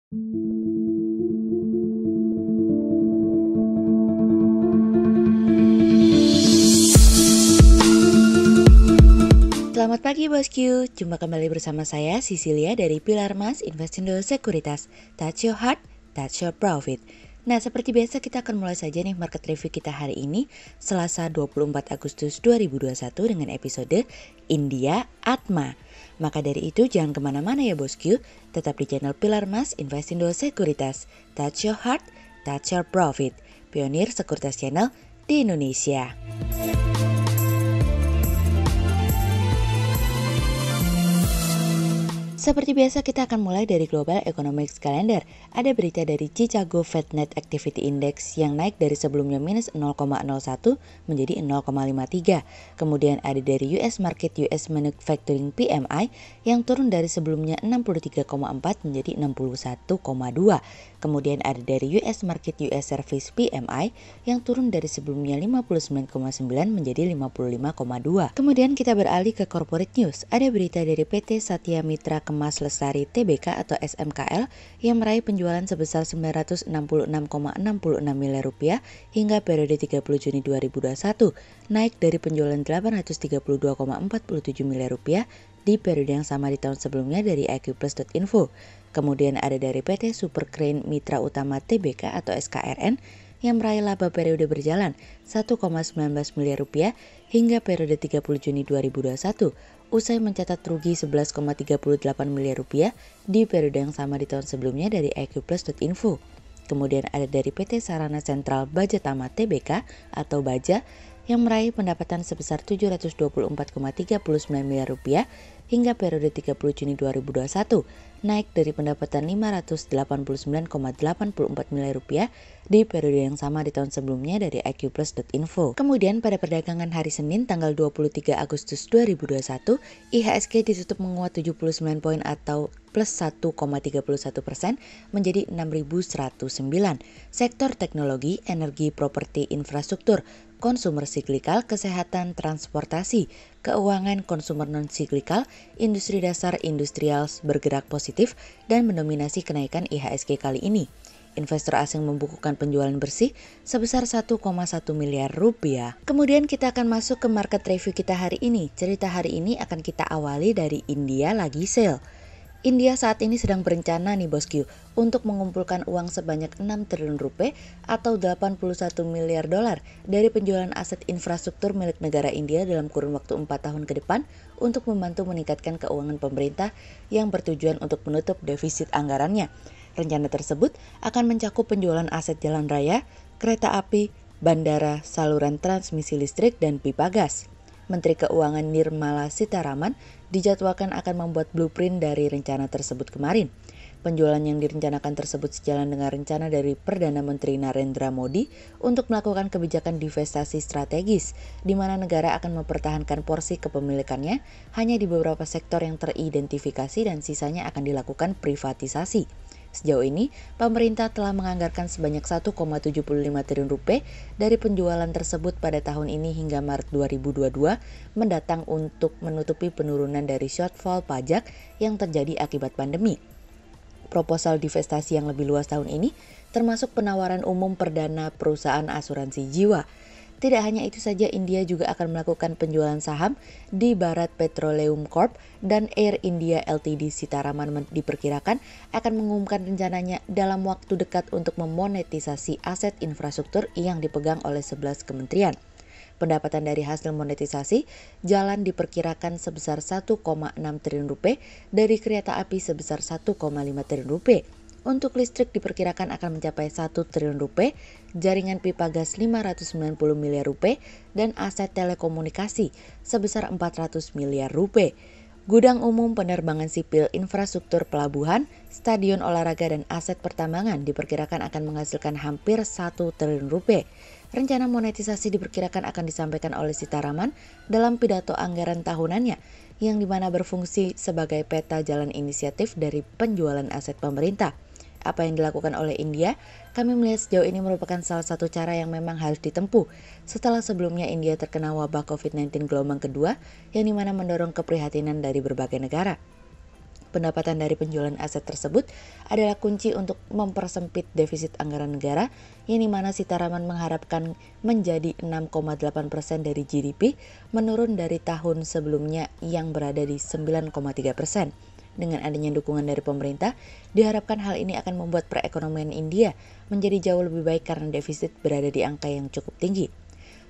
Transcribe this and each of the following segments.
Selamat pagi bosku, jumpa kembali bersama saya Cecilia dari Pilar Mas Investindo Sekuritas. Touch your heart, touch your profit. Nah, seperti biasa kita akan mulai saja nih market review kita hari ini, Selasa 24 Agustus 2021 dengan episode India Atma. Maka dari itu jangan kemana-mana ya bosku, tetap di channel Pilar Mas Investindo Sekuritas. Touch your heart, touch your profit. Pionir Sekuritas Channel di Indonesia. Seperti biasa kita akan mulai dari Global Economics Calendar. Ada berita dari Chicago Fed Net Activity Index yang naik dari sebelumnya minus 0,01 menjadi 0,53. Kemudian ada dari US Market US Manufacturing PMI yang turun dari sebelumnya 63,4 menjadi 61,2. Kemudian ada dari US Market US Service PMI yang turun dari sebelumnya 59,9 menjadi 55,2. Kemudian kita beralih ke corporate news. Ada berita dari PT Satya Mitra Kemas Lestari Tbk atau SMKL yang meraih penjualan sebesar 966,66 miliar rupiah hingga periode 30 Juni 2021, naik dari penjualan 832,47 miliar rupiah di periode yang sama di tahun sebelumnya dari iqplus.info. Kemudian ada dari PT Super Crane Mitra Utama Tbk atau SKRN yang meraih laba periode berjalan 1,19 miliar rupiah hingga periode 30 Juni 2021, usai mencatat rugi 11,38 miliar rupiah di periode yang sama di tahun sebelumnya dari iqplus.info. Kemudian ada dari PT Sarana Sentral Bajatama Tbk atau Baja yang meraih pendapatan sebesar 724,39 miliar rupiah hingga periode 30 Juni 2021, naik dari pendapatan 589,84 miliar rupiah di periode yang sama di tahun sebelumnya dari iqplus.info. Kemudian pada perdagangan hari Senin tanggal 23 Agustus 2021, IHSG ditutup menguat 79 poin atau plus 1,31% menjadi 6.109. Sektor teknologi, energi, properti, infrastruktur, konsumer siklikal, kesehatan, transportasi, keuangan, konsumer non-siklikal, industri dasar, industrial bergerak positif dan mendominasi kenaikan IHSG kali ini. Investor asing membukukan penjualan bersih sebesar 1,1 miliar rupiah. Kemudian kita akan masuk ke market review kita hari ini. Cerita hari ini akan kita awali dari India lagi sale. India saat ini sedang berencana nih bosku untuk mengumpulkan uang sebanyak 6 triliun rupiah atau 81 miliar dolar dari penjualan aset infrastruktur milik negara India dalam kurun waktu 4 tahun ke depan untuk membantu meningkatkan keuangan pemerintah yang bertujuan untuk menutup defisit anggarannya. Rencana tersebut akan mencakup penjualan aset jalan raya, kereta api, bandara, saluran transmisi listrik, dan pipa gas. Menteri Keuangan Nirmala Sitharaman dijadwalkan akan membuat blueprint dari rencana tersebut kemarin. Penjualan yang direncanakan tersebut sejalan dengan rencana dari Perdana Menteri Narendra Modi untuk melakukan kebijakan divestasi strategis, di mana negara akan mempertahankan porsi kepemilikannya hanya di beberapa sektor yang teridentifikasi dan sisanya akan dilakukan privatisasi. Sejauh ini, pemerintah telah menganggarkan sebanyak 1,75 triliun rupiah dari penjualan tersebut pada tahun ini hingga Maret 2022 mendatang untuk menutupi penurunan dari shortfall pajak yang terjadi akibat pandemi. Proposal divestasi yang lebih luas tahun ini termasuk penawaran umum perdana perusahaan asuransi jiwa. Tidak hanya itu saja, India juga akan melakukan penjualan saham di Bharat Petroleum Corp dan Air India Ltd. Sitharaman diperkirakan akan mengumumkan rencananya dalam waktu dekat untuk memonetisasi aset infrastruktur yang dipegang oleh 11 kementerian. Pendapatan dari hasil monetisasi jalan diperkirakan sebesar 1,6 triliun rupiah, dari kereta api sebesar 1,5 triliun rupiah. Untuk listrik diperkirakan akan mencapai 1 triliun rupiah, jaringan pipa gas 590 miliar rupiah, dan aset telekomunikasi sebesar 400 miliar rupiah. Gudang umum, penerbangan sipil, infrastruktur pelabuhan, stadion olahraga, dan aset pertambangan diperkirakan akan menghasilkan hampir 1 triliun rupiah. Rencana monetisasi diperkirakan akan disampaikan oleh Sitharaman dalam pidato anggaran tahunannya, yang dimana berfungsi sebagai peta jalan inisiatif dari penjualan aset pemerintah. Apa yang dilakukan oleh India, kami melihat sejauh ini merupakan salah satu cara yang memang harus ditempuh setelah sebelumnya India terkena wabah COVID-19 gelombang kedua yang dimana mendorong keprihatinan dari berbagai negara. Pendapatan dari penjualan aset tersebut adalah kunci untuk mempersempit defisit anggaran negara, yang dimana Sitaraman mengharapkan menjadi 6,8% dari GDP, menurun dari tahun sebelumnya yang berada di 9,3%. Dengan adanya dukungan dari pemerintah, diharapkan hal ini akan membuat perekonomian India menjadi jauh lebih baik karena defisit berada di angka yang cukup tinggi.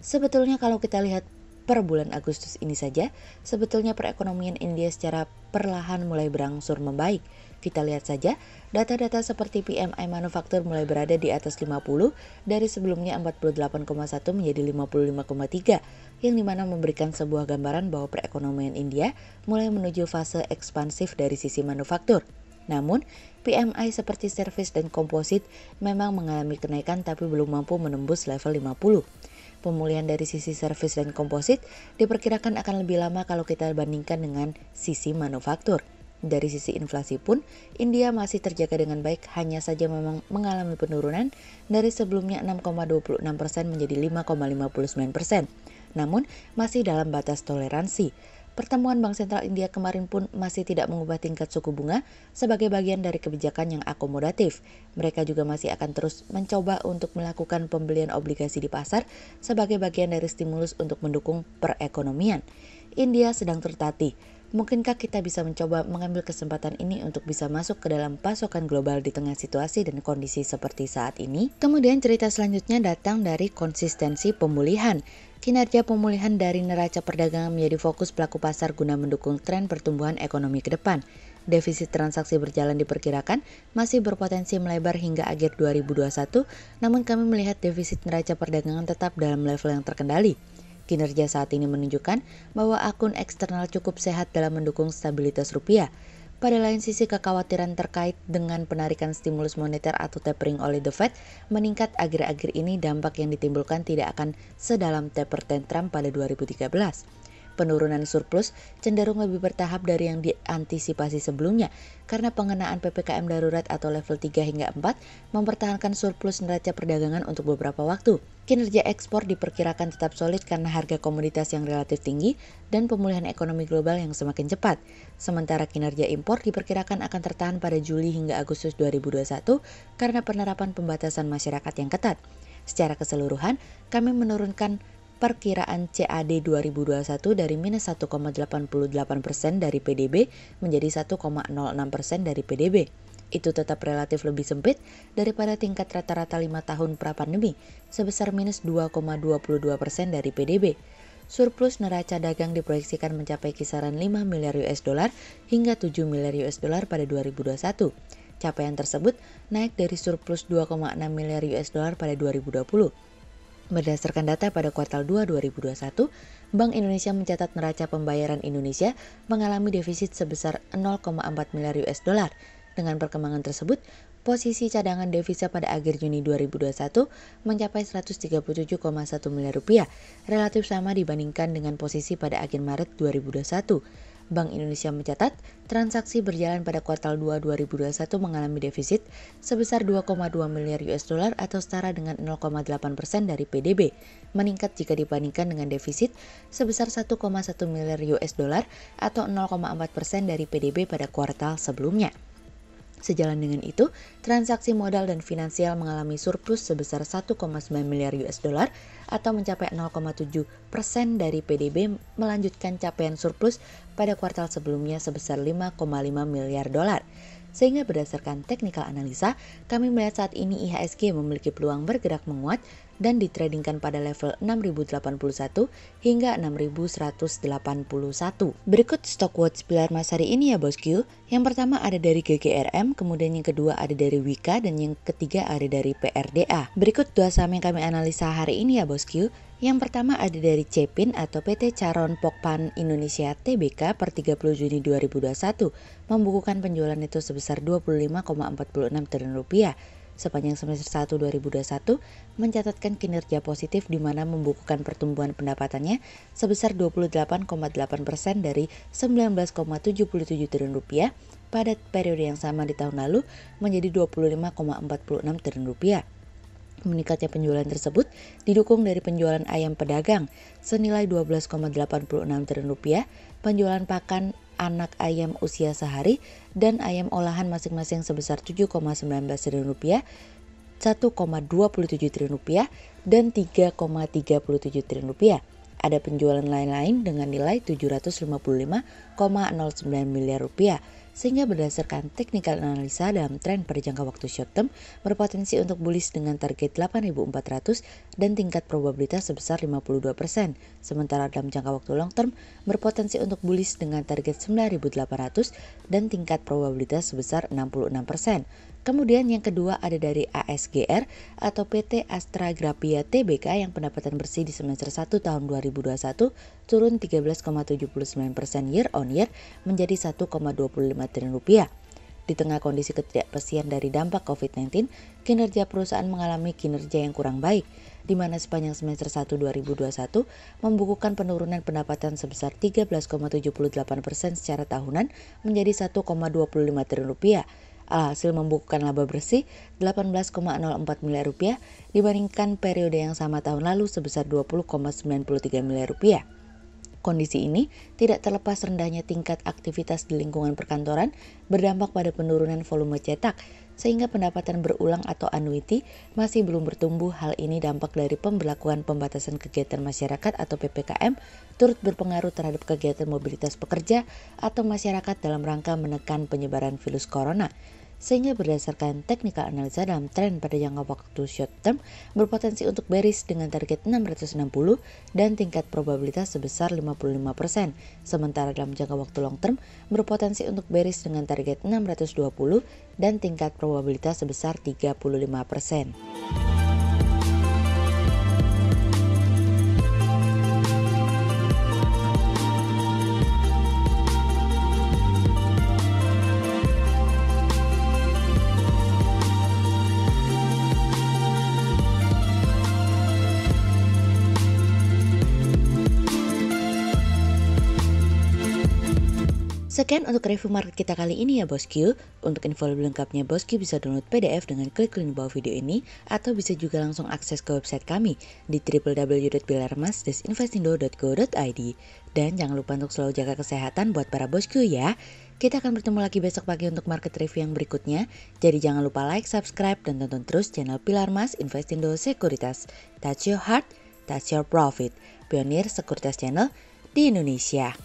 Sebetulnya kalau kita lihat per bulan Agustus ini saja, sebetulnya perekonomian India secara perlahan mulai berangsur membaik. Kita lihat saja, data-data seperti PMI manufaktur mulai berada di atas 50, dari sebelumnya 48,1 menjadi 55,3, yang dimana memberikan sebuah gambaran bahwa perekonomian India mulai menuju fase ekspansif dari sisi manufaktur. Namun, PMI seperti servis dan komposit memang mengalami kenaikan tapi belum mampu menembus level 50. Pemulihan dari sisi servis dan komposit diperkirakan akan lebih lama kalau kita bandingkan dengan sisi manufaktur. Dari sisi inflasi pun, India masih terjaga dengan baik, hanya saja memang mengalami penurunan dari sebelumnya 6,26% menjadi 5,59%. Namun, masih dalam batas toleransi. Pertemuan Bank Sentral India kemarin pun masih tidak mengubah tingkat suku bunga sebagai bagian dari kebijakan yang akomodatif. Mereka juga masih akan terus mencoba untuk melakukan pembelian obligasi di pasar sebagai bagian dari stimulus untuk mendukung perekonomian. India sedang tertatih. Mungkinkah kita bisa mencoba mengambil kesempatan ini untuk bisa masuk ke dalam pasokan global di tengah situasi dan kondisi seperti saat ini? Kemudian cerita selanjutnya datang dari konsistensi pemulihan. Kinerja pemulihan dari neraca perdagangan menjadi fokus pelaku pasar guna mendukung tren pertumbuhan ekonomi ke depan. Defisit transaksi berjalan diperkirakan masih berpotensi melebar hingga akhir 2021, namun kami melihat defisit neraca perdagangan tetap dalam level yang terkendali. Kinerja saat ini menunjukkan bahwa akun eksternal cukup sehat dalam mendukung stabilitas rupiah. Pada lain sisi, kekhawatiran terkait dengan penarikan stimulus moneter atau tapering oleh The Fed meningkat akhir-akhir ini. Dampak yang ditimbulkan tidak akan sedalam taper tantrum pada 2013. Penurunan surplus cenderung lebih bertahap dari yang diantisipasi sebelumnya karena pengenaan PPKM darurat atau level 3 hingga 4 mempertahankan surplus neraca perdagangan untuk beberapa waktu. Kinerja ekspor diperkirakan tetap solid karena harga komoditas yang relatif tinggi dan pemulihan ekonomi global yang semakin cepat. Sementara kinerja impor diperkirakan akan tertahan pada Juli hingga Agustus 2021 karena penerapan pembatasan masyarakat yang ketat. Secara keseluruhan, kami menurunkan perkiraan CAD 2021 dari minus 1,88% dari PDB menjadi 1,06% dari PDB. Itu tetap relatif lebih sempit daripada tingkat rata-rata 5 tahun pra-pandemi sebesar minus 2,22% dari PDB. Surplus neraca dagang diproyeksikan mencapai kisaran 5 miliar US dollar hingga 7 miliar US dollar pada 2021. Capaian tersebut naik dari surplus 2,6 miliar US dollar pada 2020. Berdasarkan data pada kuartal 2 2021, Bank Indonesia mencatat neraca pembayaran Indonesia mengalami defisit sebesar 0,4 miliar US dollar. Dengan perkembangan tersebut, posisi cadangan devisa pada akhir Juni 2021 mencapai 137,1 miliar rupiah, relatif sama dibandingkan dengan posisi pada akhir Maret 2021. Bank Indonesia mencatat transaksi berjalan pada kuartal 2 2021 mengalami defisit sebesar 2,2 miliar US dollar atau setara dengan 0,8% dari PDB, meningkat jika dibandingkan dengan defisit sebesar 1,1 miliar US dollar atau 0,4% dari PDB pada kuartal sebelumnya. Sejalan dengan itu, transaksi modal dan finansial mengalami surplus sebesar 1,9 miliar US dollar atau mencapai 0,7% dari PDB, melanjutkan capaian surplus pada kuartal sebelumnya sebesar 5,5 miliar dolar. Sehingga berdasarkan teknikal analisa, kami melihat saat ini IHSG memiliki peluang bergerak menguat dan ditradingkan pada level 6.081 hingga 6.181. Berikut stock watch pilar Mas hari ini ya bosku. Yang pertama ada dari GGRM, kemudian yang kedua ada dari Wika, dan yang ketiga ada dari PRDA. Berikut dua saham yang kami analisa hari ini ya bosku. Yang pertama ada dari Cepin atau PT Charon Pokpan Indonesia Tbk per 30 Juni 2021 membukukan penjualan itu sebesar 25,46 triliun rupiah. Sepanjang semester 1 2021 mencatatkan kinerja positif di mana membukukan pertumbuhan pendapatannya sebesar 28,8% dari 19,77 triliun rupiah pada periode yang sama di tahun lalu menjadi 25,46 triliun rupiah. Meningkatnya penjualan tersebut didukung dari penjualan ayam pedagang senilai 12,86 triliun rupiah, penjualan pakan anak ayam usia sehari dan ayam olahan masing-masing sebesar 7,19 triliun rupiah, 1,27 triliun rupiah, dan 3,37 triliun rupiah. Ada penjualan lain-lain dengan nilai 755,09 miliar rupiah. Sehingga berdasarkan technical analisa dalam tren pada jangka waktu short term berpotensi untuk bullish dengan target 8.400 dan tingkat probabilitas sebesar 52%. Sementara dalam jangka waktu long term berpotensi untuk bullish dengan target 9.800 dan tingkat probabilitas sebesar 66%. Kemudian yang kedua ada dari ASGR atau PT Astra Grafia Tbk yang pendapatan bersih di semester 1 tahun 2021 turun 13,79% year on year menjadi 1,25 triliun rupiah. Di tengah kondisi ketidakpastian dari dampak COVID-19, kinerja perusahaan mengalami kinerja yang kurang baik, di mana sepanjang semester 1 2021 membukukan penurunan pendapatan sebesar 13,78% secara tahunan menjadi 1,25 triliun rupiah. Alhasil membukukan laba bersih 18,04 miliar rupiah dibandingkan periode yang sama tahun lalu sebesar 20,93 miliar rupiah. Kondisi ini tidak terlepas rendahnya tingkat aktivitas di lingkungan perkantoran berdampak pada penurunan volume cetak, sehingga pendapatan berulang atau annuity masih belum bertumbuh. Hal ini dampak dari pemberlakuan pembatasan kegiatan masyarakat atau PPKM turut berpengaruh terhadap kegiatan mobilitas pekerja atau masyarakat dalam rangka menekan penyebaran virus corona. Sehingga berdasarkan technical analisa dalam tren pada jangka waktu short term berpotensi untuk bearish dengan target 660 dan tingkat probabilitas sebesar 55%. Sementara dalam jangka waktu long term berpotensi untuk bearish dengan target 620 dan tingkat probabilitas sebesar 35%. Sekian untuk review market kita kali ini ya bosku. Untuk info lebih lengkapnya bosku bisa download PDF dengan klik link di bawah video ini atau bisa juga langsung akses ke website kami di www.pilarmas-investindo.co.id. Dan jangan lupa untuk selalu jaga kesehatan buat para bosku ya. Kita akan bertemu lagi besok pagi untuk market review yang berikutnya. Jadi jangan lupa like, subscribe, dan tonton terus channel Pilar Mas Investindo Sekuritas. Touch your heart, touch your profit. Pionir Sekuritas Channel di Indonesia.